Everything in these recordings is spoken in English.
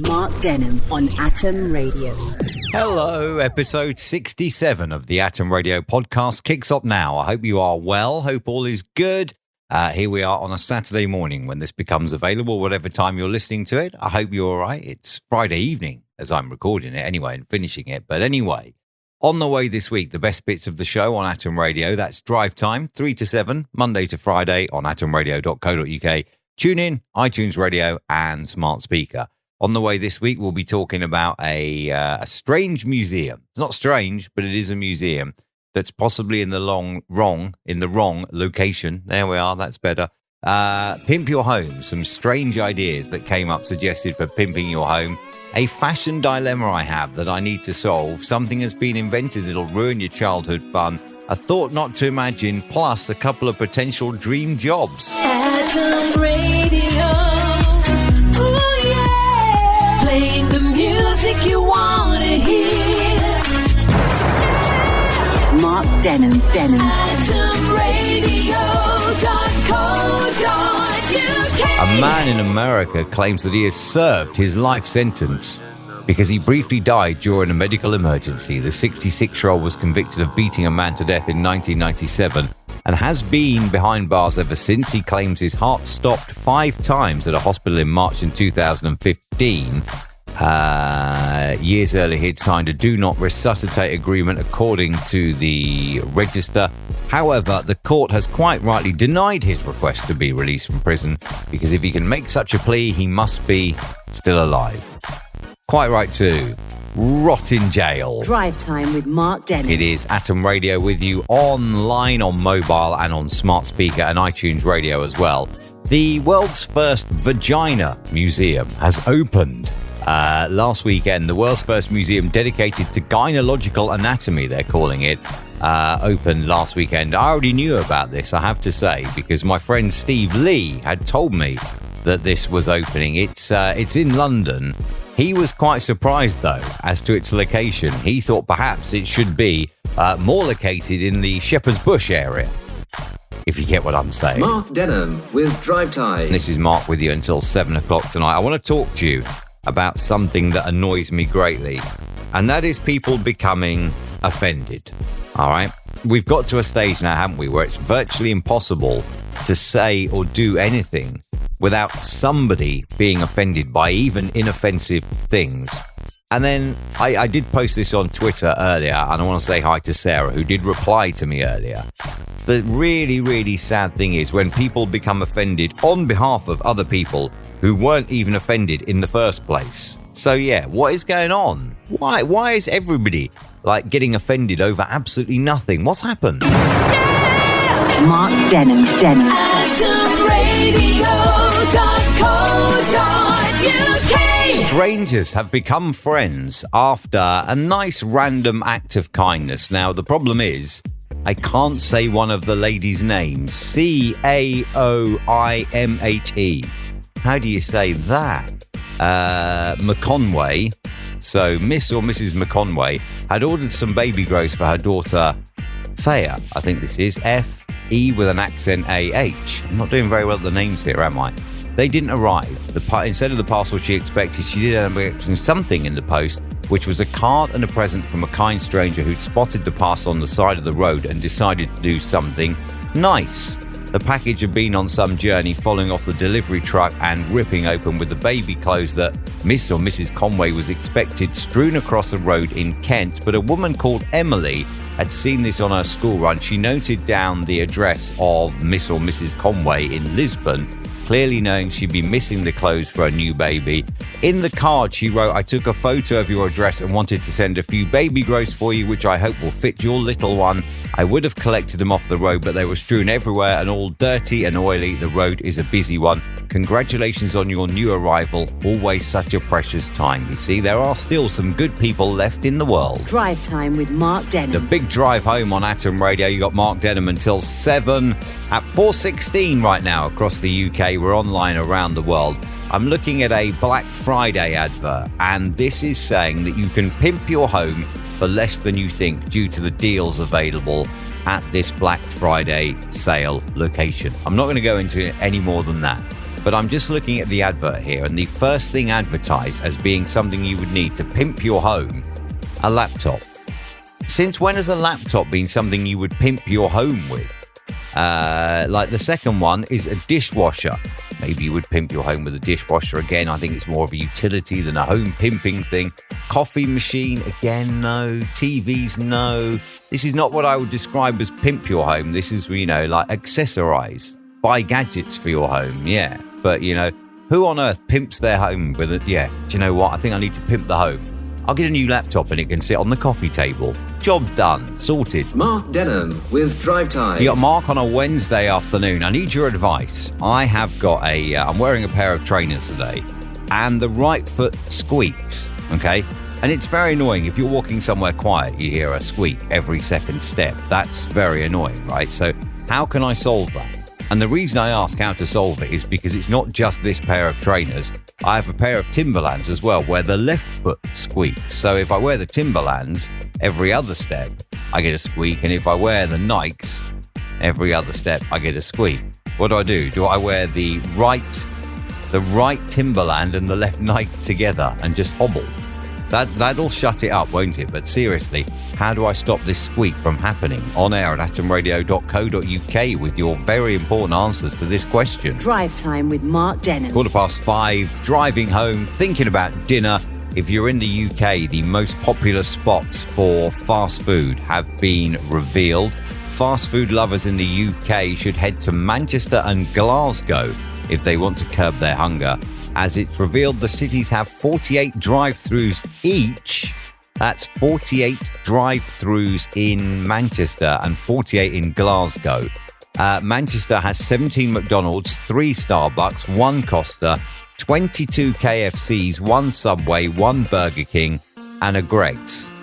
Mark Denholm on Atom Radio. Hello, episode 67 of the Atom Radio podcast kicks off now. I hope you are well. Hope all is good. Here we are on a Saturday morning when this becomes available, whatever time you're listening to it. I hope you're all right. It's Friday evening as I'm recording it anyway and finishing it. But anyway, on the way this week, the best bits of the show on Atom Radio. That's Drive Time, 3 to 7, Monday to Friday on atomradio.co.uk. Tune in, iTunes Radio and smart speaker. On the way this week, we'll be talking about a strange museum. It's not strange, but it is a museum that's possibly in the wrong location. There we are. That's better. Pimp your home. Some strange ideas that came up suggested for pimping your home. A fashion dilemma I have that I need to solve. Something has been invented that'll ruin your childhood fun. A thought not to imagine, plus a couple of potential dream jobs. Atom Radio. Ooh, yeah. Playing the music you want to hear. Mark Denholm. AtomRadio.co.uk. A man in America claims that he has served his life sentence because he briefly died during a medical emergency. The 66-year-old was convicted of beating a man to death in 1997 and has been behind bars ever since. He claims his heart stopped 5 times at a hospital in March in 2015. Years earlier, he'd signed a do not resuscitate agreement according to the register. However, the court has quite rightly denied his request to be released from prison because if he can make such a plea, he must be still alive. Quite right too. Rot in jail. Drive Time with Mark Denholm. It is Atom Radio with you online, on mobile and on smart speaker and iTunes Radio as well. The world's first vagina museum has opened last weekend. The world's first museum dedicated to gynecological anatomy, they're calling it, opened last weekend. I already knew about this, I have to say, because my friend Steve Lee had told me that this was opening. It's in London. He was quite surprised, though, as to its location. He thought perhaps it should be more located in the Shepherd's Bush area, if you get what I'm saying. Mark Denholm with Drive Time. This is Mark with you until 7 o'clock tonight. I want to talk to you about something that annoys me greatly, and that is people becoming offended. All right? We've got to a stage now, haven't we, where it's virtually impossible to say or do anything without somebody being offended by even inoffensive things. And then I did post this on Twitter earlier, and I want to say hi to Sarah, who did reply to me earlier. The really, really sad thing is when people become offended on behalf of other people who weren't even offended in the first place. So yeah, what is going on? Why is everybody getting offended over absolutely nothing? What's happened? Yeah! Mark Denholm. AtomRadio.co.uk. Strangers have become friends after a nice random act of kindness. Now, the problem is, I can't say one of the ladies' names. Caoimhe. How do you say that? McConway, so Miss or Mrs. McConway, had ordered some baby grows for her daughter, Thea. I think this is F-E with an accent A-H. I'm not doing very well at the names here, am I? They didn't arrive. Instead of the parcel she expected, she did end up getting something in the post, which was a card and a present from a kind stranger who'd spotted the parcel on the side of the road and decided to do something nice. The package had been on some journey, falling off the delivery truck and ripping open with the baby clothes that Miss or Mrs. Conway was expected strewn across the road in Kent. But a woman called Emily had seen this on her school run. She noted down the address of Miss or Mrs. Conway in Lisbon, clearly knowing she'd be missing the clothes for her new baby. In the card, she wrote, "I took a photo of your address and wanted to send a few baby grows for you, which I hope will fit your little one. I would have collected them off the road, but they were strewn everywhere and all dirty and oily. The road is a busy one. Congratulations on your new arrival. Always such a precious time." You see, there are still some good people left in the world. Drive Time with Mark Denholm. The big drive home on Atom Radio. You got Mark Denholm until 7 at 4:16 right now across the UK. We're online around the world. I'm looking at a Black Friday advert, and this is saying that you can pimp your home for less than you think due to the deals available at this Black Friday sale location. I'm not going to go into any more than that. but I'm just looking at the advert here, and the first thing advertised as being something you would need to pimp your home, a laptop. Since when has a laptop been something you would pimp your home with? Like the second one is a dishwasher. Maybe you would pimp your home with a dishwasher. Again, I think it's more of a utility than a home pimping thing. Coffee machine, again, no. TVs, no. This is not what I would describe as pimp your home. This is, like accessorize. Buy gadgets for your home, yeah. But, who on earth pimps their home with it? Yeah, do you know what? I think I need to pimp the home. I'll get a new laptop and it can sit on the coffee table. Job done. Sorted. Mark Denham with Drive Time. You got Mark on a Wednesday afternoon. I need your advice. I have got I'm wearing a pair of trainers today and the right foot squeaks, okay? And it's very annoying. If you're walking somewhere quiet, you hear a squeak every second step. That's very annoying, right? So how can I solve that? And the reason I ask how to solve it is because it's not just this pair of trainers. I have a pair of Timberlands as well where the left foot squeaks. So if I wear the Timberlands, every other step, I get a squeak. And if I wear the Nikes, every other step, I get a squeak. What do? Do I wear the right Timberland and the left Nike together and just hobble? That'll shut it up, won't it? But seriously, how do I stop this squeak from happening? On air at atomradio.co.uk with your very important answers to this question. Drive Time with Mark Denham. 5:15, driving home, thinking about dinner. If you're in the UK, the most popular spots for fast food have been revealed. Fast food lovers in the UK should head to Manchester and Glasgow if they want to curb their hunger. As it's revealed, the cities have 48 drive-thrus each. That's 48 drive-thrus in Manchester and 48 in Glasgow. Manchester has 17 McDonald's, 3 Starbucks, 1 Costa, 22 KFCs, 1 Subway, 1 Burger King, and a Greggs.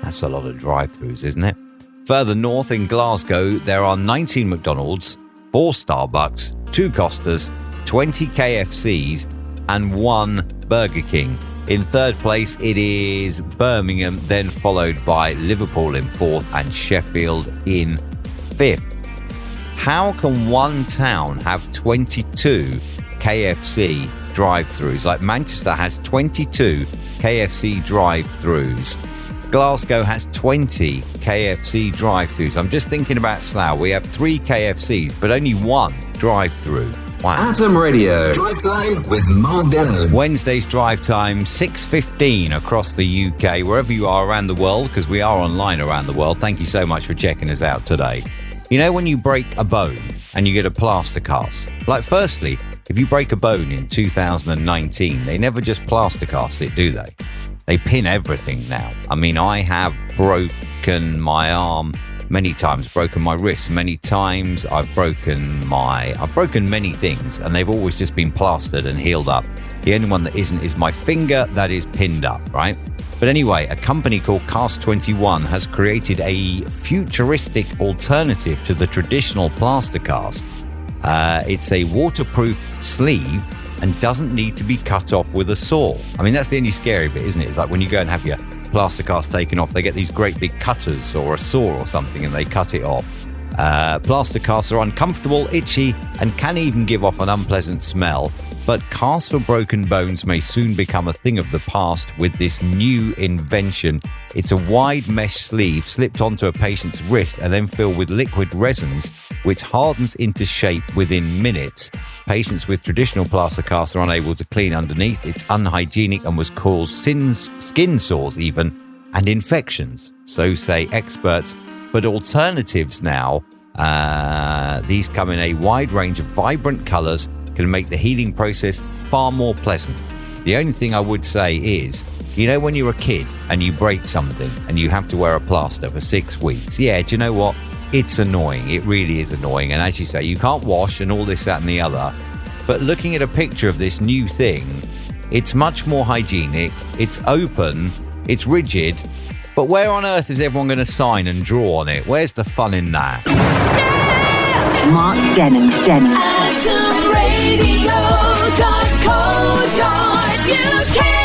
That's a lot of drive-thrus, isn't it? Further north in Glasgow, there are 19 McDonald's, 4 Starbucks, 2 Costas, 20 KFCs, and 1 Burger King. In third place, it is Birmingham, then followed by Liverpool in fourth and Sheffield in fifth. How can one town have 22 KFC drive-thrus? Like Manchester has 22 KFC drive-thrus. Glasgow has 20 KFC drive-thrus. I'm just thinking about Slough. We have 3 KFCs, but only 1 drive-thru. Wow. Atom Radio. Drive Time with Mark Denham. Wednesday's Drive Time, 6:15 across the UK, wherever you are around the world, because we are online around the world. Thank you so much for checking us out today. You know when you break a bone and you get a plaster cast? Like, firstly, if you break a bone in 2019, they never just plaster cast it, do they? They pin everything now. I mean, I have broken my arm many times, broken my wrist many times. I've broken many things, and they've always just been plastered and healed up. The only one that isn't is my finger, that is pinned up, right? But anyway, a company called Cast 21 has created a futuristic alternative to the traditional plaster cast. It's a waterproof sleeve and doesn't need to be cut off with a saw. I mean, that's the only scary bit, isn't it? It's like when you go and have your plaster cast taken off, they get these great big cutters or a saw or something and they cut it off. Plaster casts are uncomfortable, itchy, and can even give off an unpleasant smell. But casts for broken bones may soon become a thing of the past with this new invention. It's a wide mesh sleeve slipped onto a patient's wrist and then filled with liquid resins, which hardens into shape within minutes. Patients with traditional plaster casts are unable to clean underneath. It's unhygienic and was cause skin sores even, and infections, so say experts. But alternatives now, these come in a wide range of vibrant colours, can make the healing process far more pleasant. The only thing I would say is, you know when you're a kid and you break something and you have to wear a plaster for 6 weeks? Yeah, do you know what? It's annoying. It really is annoying. And as you say, you can't wash and all this, that and the other. But looking at a picture of this new thing, it's much more hygienic, it's open, it's rigid. But where on earth is everyone going to sign and draw on it? Where's the fun in that? Mark Denham. AtomRadio.co.uk.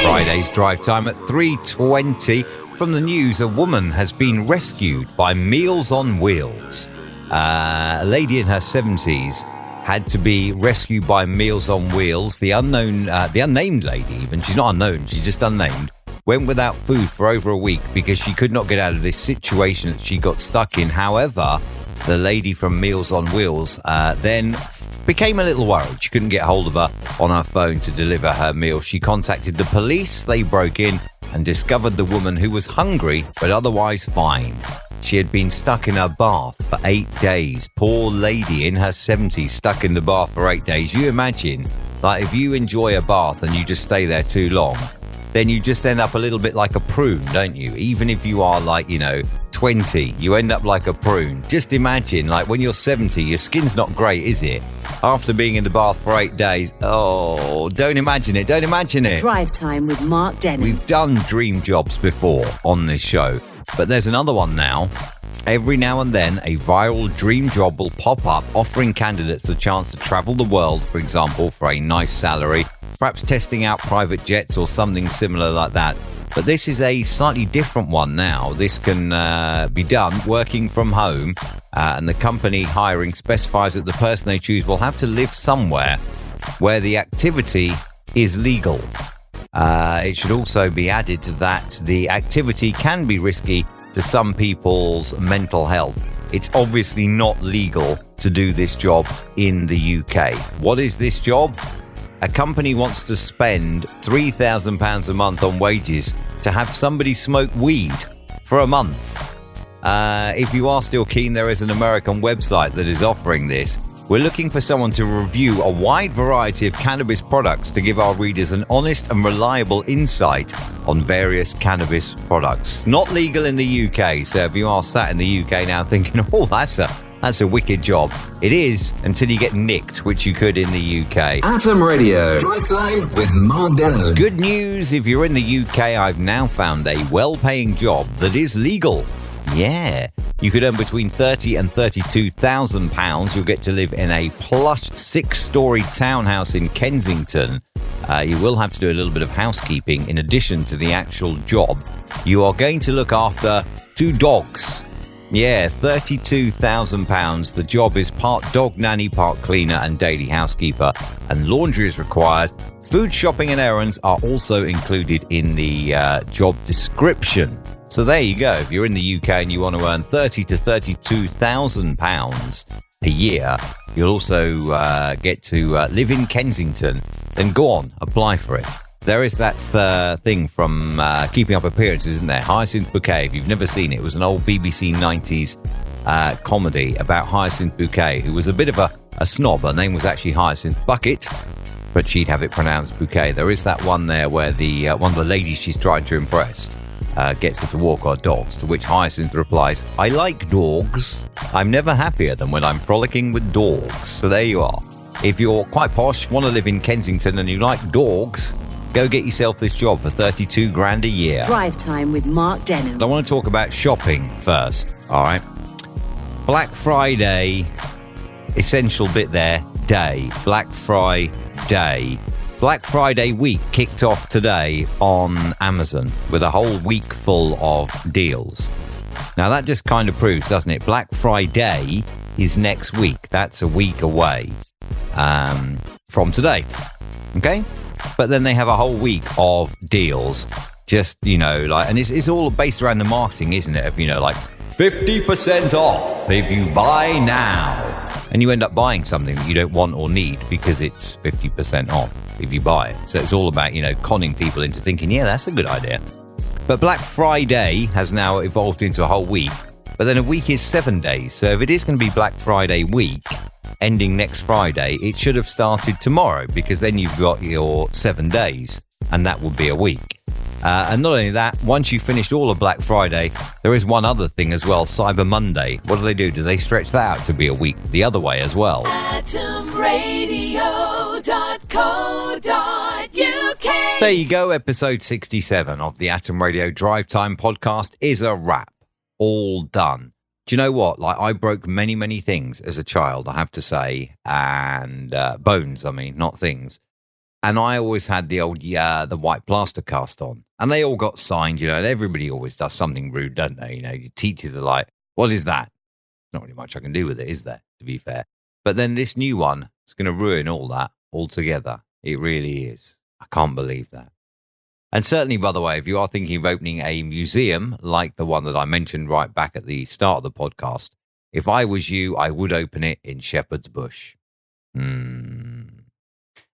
Friday's Drive Time at 3:20. From the news, a woman has been rescued by Meals on Wheels. A lady in her 70s had to be rescued by Meals on Wheels. The unnamed lady, even, she's not unknown, she's just unnamed, went without food for over a week because she could not get out of this situation that she got stuck in. However, the lady from Meals on Wheels then became a little worried. She couldn't get hold of her on her phone to deliver her meal. She contacted the police. They broke in and discovered the woman, who was hungry but otherwise fine. She had been stuck in her bath for 8 days. Poor lady in her 70s, stuck in the bath for 8 days. You imagine, like, if you enjoy a bath and you just stay there too long, then you just end up a little bit like a prune, don't you? Even if you are, like, 20, you end up like a prune. Just imagine, like, when you're 70, your skin's not great, is it? After being in the bath for 8 days. Oh, don't imagine it. Don't imagine it. Drive Time with Mark Denholm. We've done dream jobs before on this show, but there's another one now. Every now and then, a viral dream job will pop up, offering candidates the chance to travel the world, for example, for a nice salary, perhaps testing out private jets or something similar like that. But this is a slightly different one now. This can be done working from home, and the company hiring specifies that the person they choose will have to live somewhere where the activity is legal. It should also be added that the activity can be risky to some people's mental health. It's obviously not legal to do this job in the UK. What is this job? A company wants to spend £3,000 a month on wages to have somebody smoke weed for a month. If you are still keen, there is an American website that is offering this. We're looking for someone to review a wide variety of cannabis products to give our readers an honest and reliable insight on various cannabis products. Not legal in the UK, so if you are sat in the UK now thinking, oh, that's a wicked job. It is, until you get nicked, which you could in the UK. Atom Radio. Drive Time with Mark Denholm. Good news, if you're in the UK, I've now found a well-paying job that is legal. Yeah. You could earn between £30,000 and £32,000. You'll get to live in a plush 6-storey townhouse in Kensington. You will have to do a little bit of housekeeping in addition to the actual job. You are going to look after 2 dogs. Yeah, £32,000. The job is part dog nanny, part cleaner and daily housekeeper, and laundry is required. Food shopping and errands are also included in the job description. So there you go. If you're in the UK and you want to earn £30,000 to £32,000 a year, you'll also get to live in Kensington. Then go on, apply for it. There is that thing from Keeping Up Appearances, isn't there? Hyacinth Bouquet. If you've never seen it, it was an old BBC 90s comedy about Hyacinth Bouquet, who was a bit of a snob. Her name was actually Hyacinth Bucket, but she'd have it pronounced Bouquet. There is that one there where the one of the ladies she's trying to impress gets her to walk her dogs, to which Hyacinth replies, I like dogs. I'm never happier than when I'm frolicking with dogs. So there you are. If you're quite posh, want to live in Kensington and you like dogs, go get yourself this job for $32,000 a year. Drive Time with Mark Denholm. I want to talk about shopping first, all right? Black Friday, essential bit there, day. Black Friday. Black Friday week kicked off today on Amazon with a whole week full of deals. Now that just kind of proves, doesn't it? Black Friday is next week. That's a week away from today. Okay? But then they have a whole week of deals. Just, and it's all based around the marketing, isn't it? Of, like 50% off if you buy now. And you end up buying something that you don't want or need because it's 50% off if you buy it. So it's all about, conning people into thinking, yeah, that's a good idea. But Black Friday has now evolved into a whole week. But then a week is 7 days. So if it is going to be Black Friday week, ending next Friday, it should have started tomorrow, because then you've got your 7 days and that would be a week. And not only that, once you've finished all of Black Friday, there is one other thing as well, Cyber Monday. What do? Do they stretch that out to be a week the other way as well? AtomRadio.co.uk. There you go, episode 67 of the Atom Radio Drive Time podcast is a wrap. All done. Do you know what? I broke many, many things as a child, I have to say, and bones, not things. And I always had the old, the white plaster cast on. And they all got signed, everybody always does something rude, don't they? Your teachers are like, what is that? Not really much I can do with it, is there, to be fair? But then this new one is going to ruin all that altogether. It really is. I can't believe that. And certainly, by the way, if you are thinking of opening a museum like the one that I mentioned right back at the start of the podcast, if I was you, I would open it in Shepherd's Bush.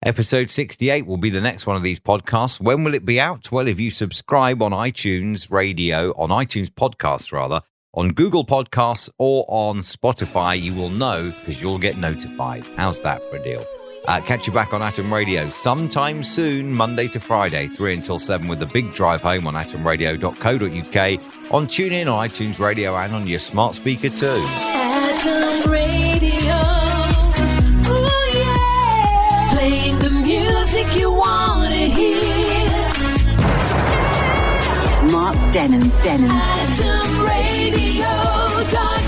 Episode 68 will be the next one of these podcasts. When will it be out? Well, if you subscribe on iTunes Podcasts rather, on Google Podcasts or on Spotify, you will know because you'll get notified. How's that for a deal? Catch you back on Atom Radio sometime soon, Monday to Friday, 3 until 7 with the big drive home on atomradio.co.uk, on TuneIn, on iTunes Radio and on your smart speaker too. Atom Radio. Ooh, yeah. Playing the music you want to hear. Mark Denham. AtomRadio.co.uk